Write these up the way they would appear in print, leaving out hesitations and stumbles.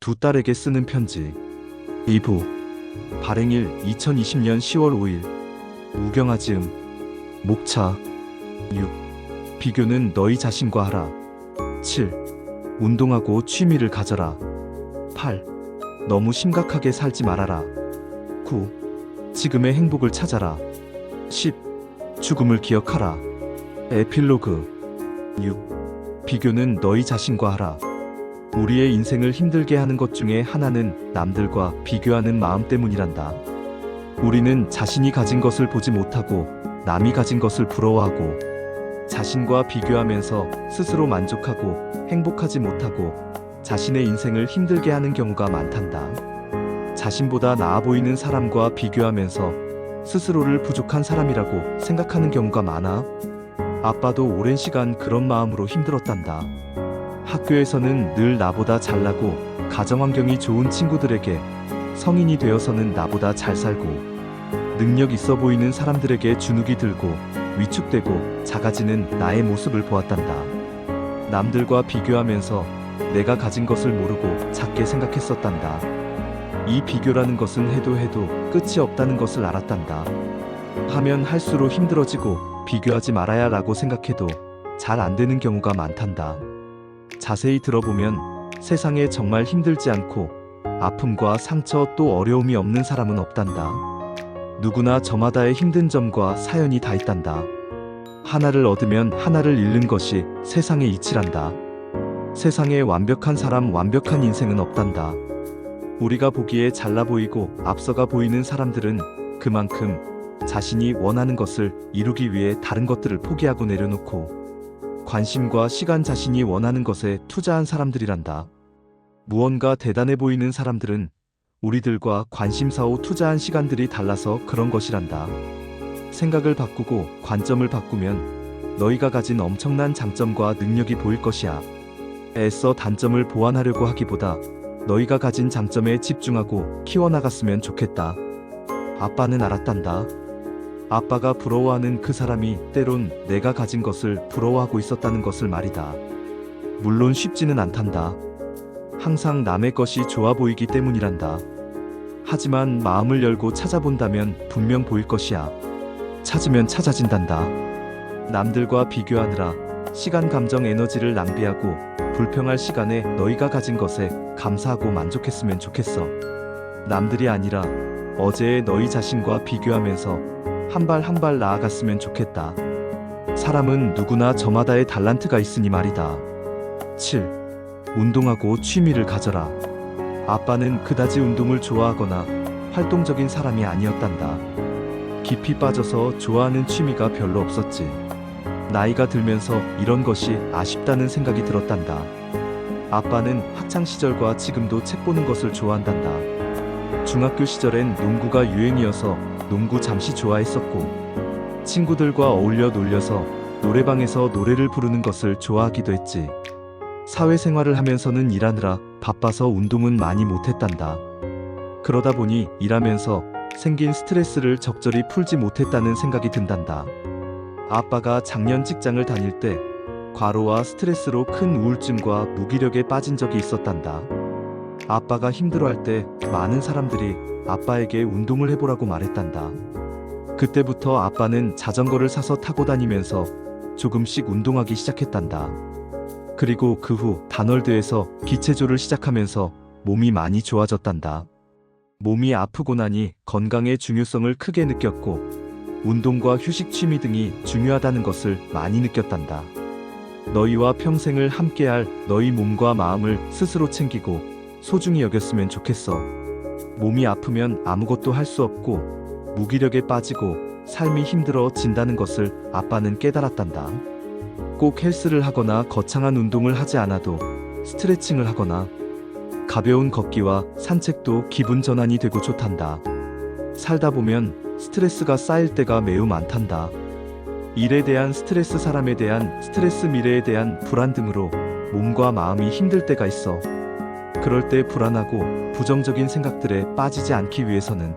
두 딸에게 쓰는 편지 2부 발행일 2020년 10월 5일 우경아 지음 목차 6. 비교는 너희 자신과 하라 7. 운동하고 취미를 가져라 8. 너무 심각하게 살지 말아라 9. 지금의 행복을 찾아라 10. 죽음을 기억하라 에필로그 6. 비교는 너희 자신과 하라. 우리의 인생을 힘들게 하는 것 중에 하나는 남들과 비교하는 마음 때문이란다. 우리는 자신이 가진 것을 보지 못하고 남이 가진 것을 부러워하고 자신과 비교하면서 스스로 만족하고 행복하지 못하고 자신의 인생을 힘들게 하는 경우가 많단다. 자신보다 나아 보이는 사람과 비교하면서 스스로를 부족한 사람이라고 생각하는 경우가 많아. 아빠도 오랜 시간 그런 마음으로 힘들었단다. 학교에서는 늘 나보다 잘나고 가정환경이 좋은 친구들에게 성인이 되어서는 나보다 잘 살고 능력 있어 보이는 사람들에게 주눅이 들고 위축되고 작아지는 나의 모습을 보았단다. 남들과 비교하면서 내가 가진 것을 모르고 작게 생각했었단다. 이 비교라는 것은 해도 끝이 없다는 것을 알았단다. 하면 할수록 힘들어지고 비교하지 말아야 라고 생각해도 잘 안 되는 경우가 많단다. 자세히 들어보면 세상에 정말 힘들지 않고 아픔과 상처 또 어려움이 없는 사람은 없단다. 누구나 저마다의 힘든 점과 사연이 다 있단다. 하나를 얻으면 하나를 잃는 것이 세상의 이치란다. 세상에 완벽한 사람, 완벽한 인생은 없단다. 우리가 보기에 잘나 보이고 앞서가 보이는 사람들은 그만큼 자신이 원하는 것을 이루기 위해 다른 것들을 포기하고 내려놓고 관심과 시간 자신이 원하는 것에 투자한 사람들이란다. 무언가 대단해 보이는 사람들은 우리들과 관심사오 투자한 시간들이 달라서 그런 것이란다. 생각을 바꾸고 관점을 바꾸면 너희가 가진 엄청난 장점과 능력이 보일 것이야. 애써 단점을 보완하려고 하기보다 너희가 가진 장점에 집중하고 키워나갔으면 좋겠다. 아빠는 알았단다. 아빠가 부러워하는 그 사람이 때론 내가 가진 것을 부러워하고 있었다는 것을 말이다. 물론 쉽지는 않단다. 항상 남의 것이 좋아 보이기 때문이란다. 하지만 마음을 열고 찾아본다면 분명 보일 것이야. 찾으면 찾아진단다. 남들과 비교하느라 시간, 감정, 에너지를 낭비하고 불평할 시간에 너희가 가진 것에 감사하고 만족했으면 좋겠어. 남들이 아니라 어제의 너희 자신과 비교하면서 한 발 한 발 나아갔으면 좋겠다. 사람은 누구나 저마다의 달란트가 있으니 말이다. 7. 운동하고 취미를 가져라. 아빠는 그다지 운동을 좋아하거나 활동적인 사람이 아니었단다. 깊이 빠져서 좋아하는 취미가 별로 없었지. 나이가 들면서 이런 것이 아쉽다는 생각이 들었단다. 아빠는 학창시절과 지금도 책 보는 것을 좋아한단다. 중학교 시절엔 농구가 유행이어서 농구 잠시 좋아했었고 친구들과 어울려 놀려서 노래방에서 노래를 부르는 것을 좋아하기도 했지. 사회생활을 하면서는 일하느라 바빠서 운동은 많이 못했단다. 그러다 보니 일하면서 생긴 스트레스를 적절히 풀지 못했다는 생각이 든단다. 아빠가 작년 직장을 다닐 때 과로와 스트레스로 큰 우울증과 무기력에 빠진 적이 있었단다. 아빠가 힘들어할 때 많은 사람들이 아빠에게 운동을 해보라고 말했단다. 그때부터 아빠는 자전거를 사서 타고 다니면서 조금씩 운동하기 시작했단다. 그리고 그 후 단월드에서 기체조를 시작하면서 몸이 많이 좋아졌단다. 몸이 아프고 나니 건강의 중요성을 크게 느꼈고 운동과 휴식, 취미 등이 중요하다는 것을 많이 느꼈단다. 너희와 평생을 함께할 너희 몸과 마음을 스스로 챙기고 소중히 여겼으면 좋겠어. 몸이 아프면 아무것도 할 수 없고 무기력에 빠지고 삶이 힘들어진다는 것을 아빠는 깨달았단다. 꼭 헬스를 하거나 거창한 운동을 하지 않아도 스트레칭을 하거나 가벼운 걷기와 산책도 기분 전환이 되고 좋단다. 살다 보면 스트레스가 쌓일 때가 매우 많단다. 일에 대한 스트레스, 사람에 대한 스트레스, 미래에 대한 불안 등으로 몸과 마음이 힘들 때가 있어. 그럴 때 불안하고 부정적인 생각들에 빠지지 않기 위해서는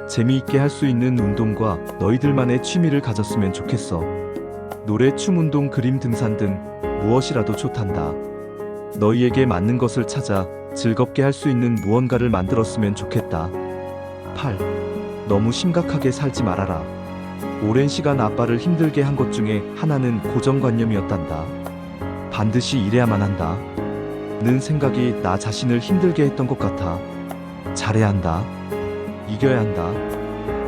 재미있게 할 수 있는 운동과 너희들만의 취미를 가졌으면 좋겠어. 노래, 춤, 운동, 그림, 등산 등 무엇이라도 좋단다. 너희에게 맞는 것을 찾아 즐겁게 할 수 있는 무언가를 만들었으면 좋겠다. 8. 너무 심각하게 살지 말아라. 오랜 시간 아빠를 힘들게 한 것 중에 하나는 고정관념이었단다. 반드시 이래야만 한다. 는 생각이 나 자신을 힘들게 했던 것 같아. 잘해야 한다. 이겨야 한다.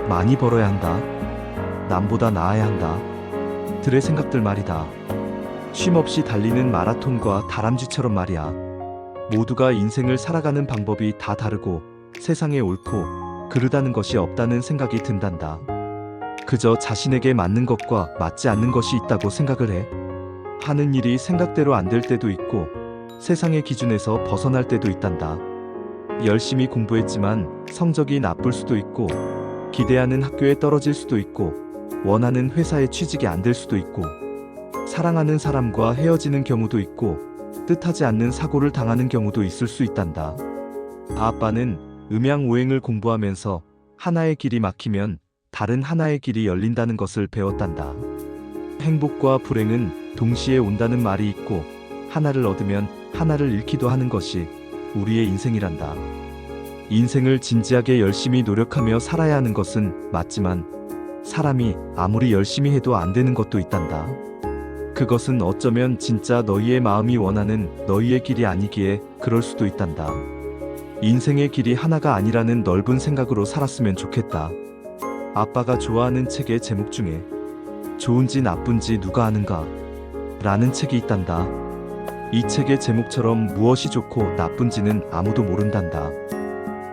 많이 벌어야 한다. 남보다 나아야 한다. 들의 생각들 말이다. 쉼없이 달리는 마라톤과 다람쥐처럼 말이야. 모두가 인생을 살아가는 방법이 다 다르고 세상에 옳고 그르다는 것이 없다는 생각이 든단다. 그저 자신에게 맞는 것과 맞지 않는 것이 있다고 생각을 해. 하는 일이 생각대로 안 될 때도 있고 세상의 기준에서 벗어날 때도 있단다. 열심히 공부했지만 성적이 나쁠 수도 있고 기대하는 학교에 떨어질 수도 있고 원하는 회사에 취직이 안 될 수도 있고 사랑하는 사람과 헤어지는 경우도 있고 뜻하지 않는 사고를 당하는 경우도 있을 수 있단다. 아빠는 음양오행을 공부하면서 하나의 길이 막히면 다른 하나의 길이 열린다는 것을 배웠단다. 행복과 불행은 동시에 온다는 말이 있고 하나를 얻으면 하나를 잃기도 하는 것이 우리의 인생이란다. 인생을 진지하게 열심히 노력하며 살아야 하는 것은 맞지만 사람이 아무리 열심히 해도 안 되는 것도 있단다. 그것은 어쩌면 진짜 너희의 마음이 원하는 너희의 길이 아니기에 그럴 수도 있단다. 인생의 길이 하나가 아니라는 넓은 생각으로 살았으면 좋겠다. 아빠가 좋아하는 책의 제목 중에 좋은지 나쁜지 누가 아는가? 라는 책이 있단다. 이 책의 제목처럼 무엇이 좋고 나쁜지는 아무도 모른단다.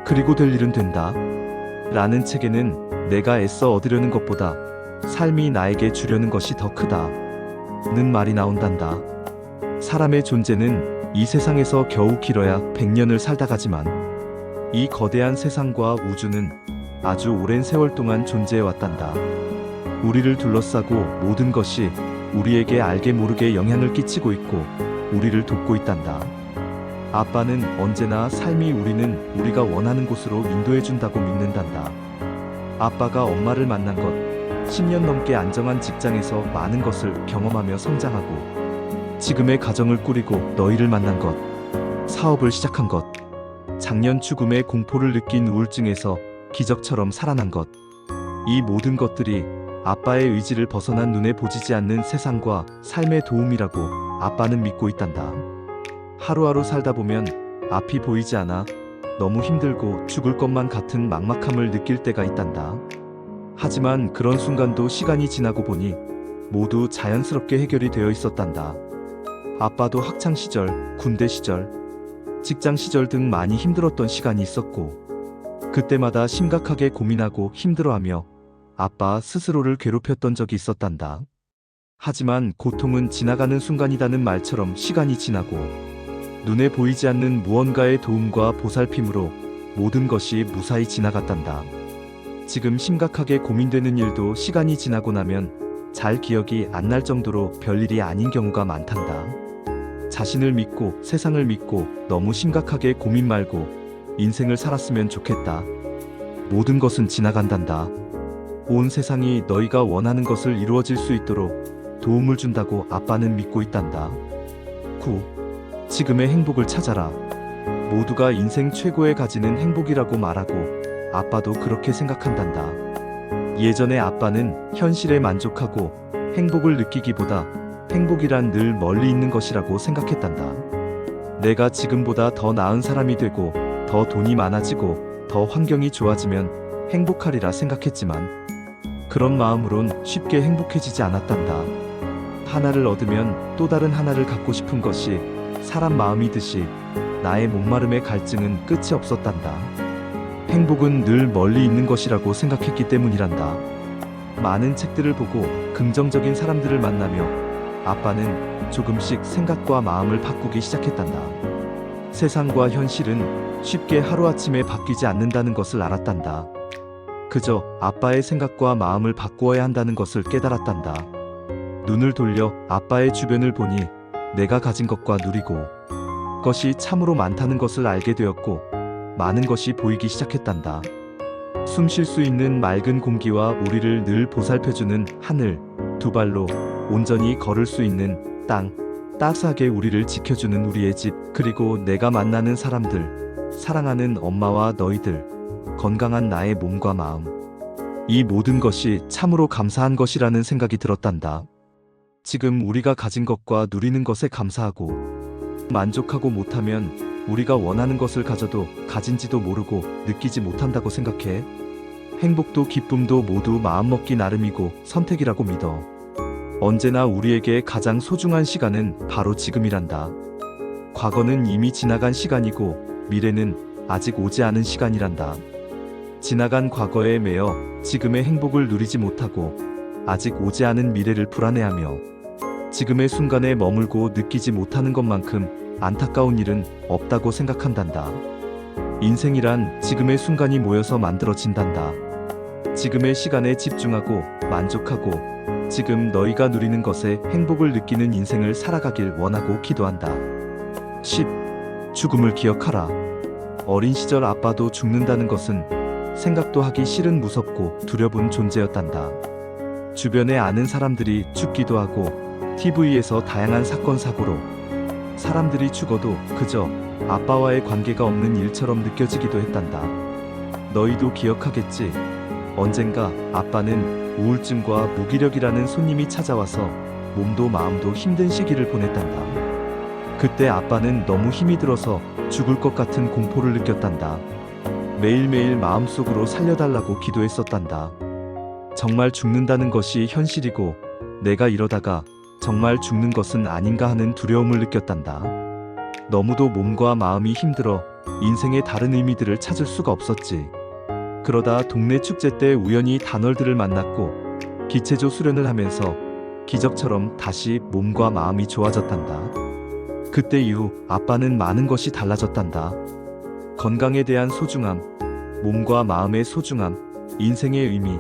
그리고 될 일은 된다. 라는 책에는 내가 애써 얻으려는 것보다 삶이 나에게 주려는 것이 더 크다. 는 말이 나온단다. 사람의 존재는 이 세상에서 겨우 길어야 100년을 살다 가지만 이 거대한 세상과 우주는 아주 오랜 세월 동안 존재해 왔단다. 우리를 둘러싸고 모든 것이 우리에게 알게 모르게 영향을 끼치고 있고 우리를 돕고 있단다. 아빠는 언제나 삶이 우리는 우리가 원하는 곳으로 인도해 준다고 믿는단다. 아빠가 엄마를 만난 것, 10년 넘게 안정한 직장에서 많은 것을 경험하며 성장하고 지금의 가정을 꾸리고 너희를 만난 것, 사업을 시작한 것, 작년 죽음의 공포를 느낀 우울증에서 기적처럼 살아난 것, 이 모든 것들이 아빠의 의지를 벗어난 눈에 보이지 않는 세상과 삶의 도움이라고 아빠는 믿고 있단다. 하루하루 살다 보면 앞이 보이지 않아 너무 힘들고 죽을 것만 같은 막막함을 느낄 때가 있단다. 하지만 그런 순간도 시간이 지나고 보니 모두 자연스럽게 해결이 되어 있었단다. 아빠도 학창 시절, 군대 시절, 직장 시절 등 많이 힘들었던 시간이 있었고 그때마다 심각하게 고민하고 힘들어하며 아빠 스스로를 괴롭혔던 적이 있었단다. 하지만 고통은 지나가는 순간이라는 말처럼 시간이 지나고 눈에 보이지 않는 무언가의 도움과 보살핌으로 모든 것이 무사히 지나갔단다. 지금 심각하게 고민되는 일도 시간이 지나고 나면 잘 기억이 안 날 정도로 별일이 아닌 경우가 많단다. 자신을 믿고 세상을 믿고 너무 심각하게 고민 말고 인생을 살았으면 좋겠다. 모든 것은 지나간단다. 온 세상이 너희가 원하는 것을 이루어질 수 있도록 도움을 준다고 아빠는 믿고 있단다. 9. 지금의 행복을 찾아라. 모두가 인생 최고에 가지는 행복이라고 말하고 아빠도 그렇게 생각한단다. 예전에 아빠는 현실에 만족하고 행복을 느끼기보다 행복이란 늘 멀리 있는 것이라고 생각했단다. 내가 지금보다 더 나은 사람이 되고 더 돈이 많아지고 더 환경이 좋아지면 행복하리라 생각했지만 그런 마음으론 쉽게 행복해지지 않았단다. 하나를 얻으면 또 다른 하나를 갖고 싶은 것이 사람 마음이듯이 나의 목마름의 갈증은 끝이 없었단다. 행복은 늘 멀리 있는 것이라고 생각했기 때문이란다. 많은 책들을 보고 긍정적인 사람들을 만나며 아빠는 조금씩 생각과 마음을 바꾸기 시작했단다. 세상과 현실은 쉽게 하루아침에 바뀌지 않는다는 것을 알았단다. 그저 아빠의 생각과 마음을 바꾸어야 한다는 것을 깨달았단다. 눈을 돌려 아빠의 주변을 보니 내가 가진 것과 누리고 것이 참으로 많다는 것을 알게 되었고 많은 것이 보이기 시작했단다. 숨 쉴 수 있는 맑은 공기와 우리를 늘 보살펴주는 하늘, 두 발로 온전히 걸을 수 있는 땅, 따스하게 우리를 지켜주는 우리의 집, 그리고 내가 만나는 사람들, 사랑하는 엄마와 너희들, 건강한 나의 몸과 마음. 이 모든 것이 참으로 감사한 것이라는 생각이 들었단다. 지금 우리가 가진 것과 누리는 것에 감사하고 만족하고 못하면 우리가 원하는 것을 가져도 가진지도 모르고 느끼지 못한다고 생각해. 행복도 기쁨도 모두 마음먹기 나름이고 선택이라고 믿어. 언제나 우리에게 가장 소중한 시간은 바로 지금이란다. 과거는 이미 지나간 시간이고 미래는 아직 오지 않은 시간이란다. 지나간 과거에 매여 지금의 행복을 누리지 못하고 아직 오지 않은 미래를 불안해하며 지금의 순간에 머물고 느끼지 못하는 것만큼 안타까운 일은 없다고 생각한단다. 인생이란 지금의 순간이 모여서 만들어진단다. 지금의 시간에 집중하고 만족하고 지금 너희가 누리는 것에 행복을 느끼는 인생을 살아가길 원하고 기도한다. 10. 죽음을 기억하라. 어린 시절 아빠도 죽는다는 것은 생각도 하기 싫은 무섭고 두려운 존재였단다. 주변에 아는 사람들이 죽기도 하고 TV에서 다양한 사건 사고로 사람들이 죽어도 그저 아빠와의 관계가 없는 일처럼 느껴지기도 했단다. 너희도 기억하겠지. 언젠가 아빠는 우울증과 무기력이라는 손님이 찾아와서 몸도 마음도 힘든 시기를 보냈단다. 그때 아빠는 너무 힘이 들어서 죽을 것 같은 공포를 느꼈단다. 매일매일 마음속으로 살려달라고 기도했었단다. 정말 죽는다는 것이 현실이고 내가 이러다가 정말 죽는 것은 아닌가 하는 두려움을 느꼈단다. 너무도 몸과 마음이 힘들어 인생의 다른 의미들을 찾을 수가 없었지. 그러다 동네 축제 때 우연히 단월들을 만났고 기체조 수련을 하면서 기적처럼 다시 몸과 마음이 좋아졌단다. 그때 이후 아빠는 많은 것이 달라졌단다. 건강에 대한 소중함, 몸과 마음의 소중함, 인생의 의미,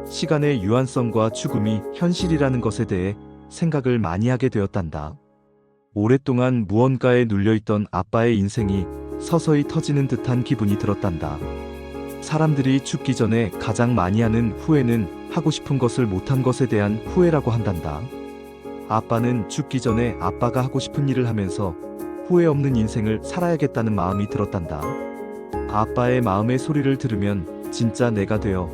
시간의 유한성과 죽음이 현실이라는 것에 대해 생각을 많이 하게 되었단다. 오랫동안 무언가에 눌려있던 아빠의 인생이 서서히 터지는 듯한 기분이 들었단다. 사람들이 죽기 전에 가장 많이 하는 후회는 하고 싶은 것을 못한 것에 대한 후회라고 한단다. 아빠는 죽기 전에 아빠가 하고 싶은 일을 하면서 후회 없는 인생을 살아야겠다는 마음이 들었단다. 아빠의 마음의 소리를 들으면 진짜 내가 되어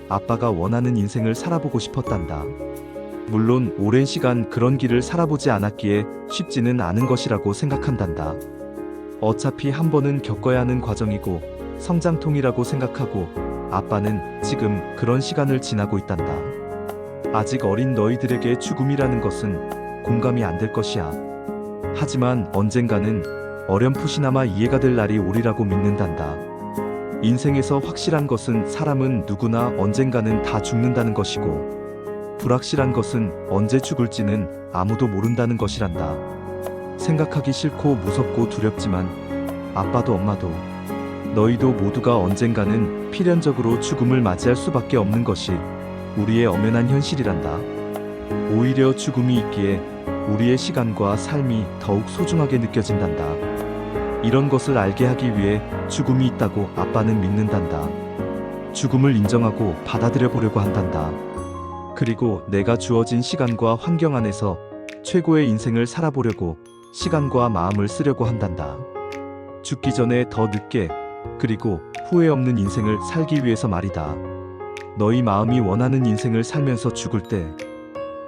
아빠가 원하는 인생을 살아보고 싶었단다. 물론 오랜 시간 그런 길을 살아보지 않았기에 쉽지는 않은 것이라고 생각한단다. 어차피 한 번은 겪어야 하는 과정이고 성장통이라고 생각하고 아빠는 지금 그런 시간을 지나고 있단다. 아직 어린 너희들에게 죽음이라는 것은 공감이 안 될 것이야. 하지만 언젠가는 어렴풋이나마 이해가 될 날이 오리라고 믿는단다. 인생에서 확실한 것은 사람은 누구나 언젠가는 다 죽는다는 것이고 불확실한 것은 언제 죽을지는 아무도 모른다는 것이란다. 생각하기 싫고 무섭고 두렵지만 아빠도 엄마도 너희도 모두가 언젠가는 필연적으로 죽음을 맞이할 수밖에 없는 것이 우리의 엄연한 현실이란다. 오히려 죽음이 있기에 우리의 시간과 삶이 더욱 소중하게 느껴진단다. 이런 것을 알게 하기 위해 죽음이 있다고 아빠는 믿는단다. 죽음을 인정하고 받아들여 보려고 한단다. 그리고 내가 주어진 시간과 환경 안에서 최고의 인생을 살아보려고 시간과 마음을 쓰려고 한단다. 죽기 전에 더 늦게 그리고 후회 없는 인생을 살기 위해서 말이다. 너희 마음이 원하는 인생을 살면서 죽을 때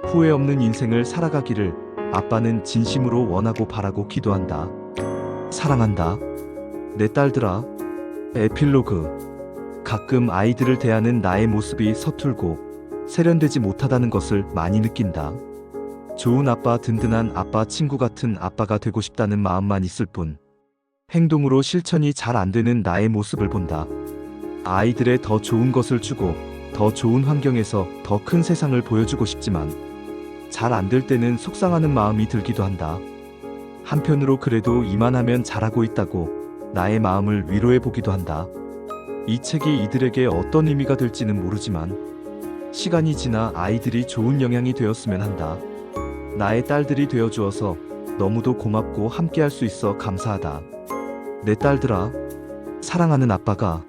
후회 없는 인생을 살아가기를 아빠는 진심으로 원하고 바라고 기도한다. 사랑한다. 내 딸들아. 에필로그. 가끔 아이들을 대하는 나의 모습이 서툴고 세련되지 못하다는 것을 많이 느낀다. 좋은 아빠, 든든한 아빠, 친구 같은 아빠가 되고 싶다는 마음만 있을 뿐 행동으로 실천이 잘 안 되는 나의 모습을 본다. 아이들의 더 좋은 것을 주고 더 좋은 환경에서 더 큰 세상을 보여주고 싶지만 잘 안 될 때는 속상하는 마음이 들기도 한다. 한편으로 그래도 이만하면 잘하고 있다고 나의 마음을 위로해 보기도 한다. 이 책이 이들에게 어떤 의미가 될지는 모르지만 시간이 지나 아이들이 좋은 영향이 되었으면 한다. 나의 딸들이 되어주어서 너무도 고맙고 함께할 수 있어 감사하다. 내 딸들아. 사랑하는 아빠가